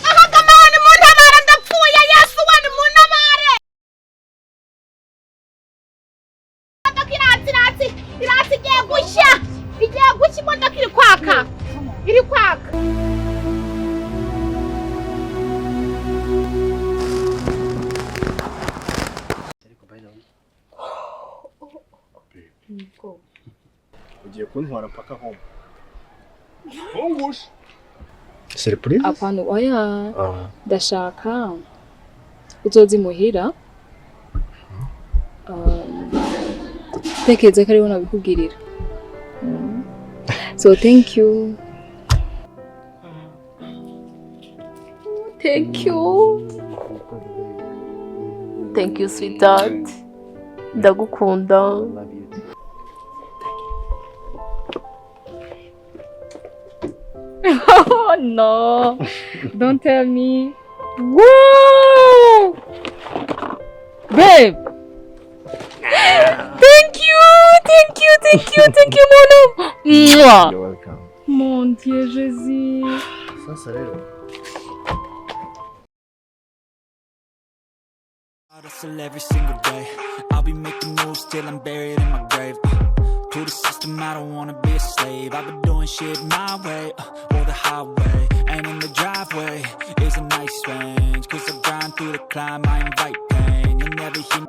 Ahagamani muntabare ndapfuye Yesu we ni muntabare. Iratsi igiye gushya. Igiye gushya imodoka iri kwaka. Iri kwaka. Ugiye kuntwara mpaka home. Ungusha. Surprise? Apana oya. Ndashaka uzozi muhira. Tekeze kari wona bikugirira. So thank you. Thank you. Thank you sweetheart. Ndagukunda. Oh no. Don't tell me. Whoa! Babe. Thank you, mon homme. You're welcome. Mon Dieu, Jésus. Ça rero. Hustle every single day. I'll be making moves till I'm buried in my grave. To the system, I don't wanna be a slave. I've been doing shit my way, or the highway. And in the driveway is a nice range. Cause I grind through the climb, I invite pain. You'll never hear me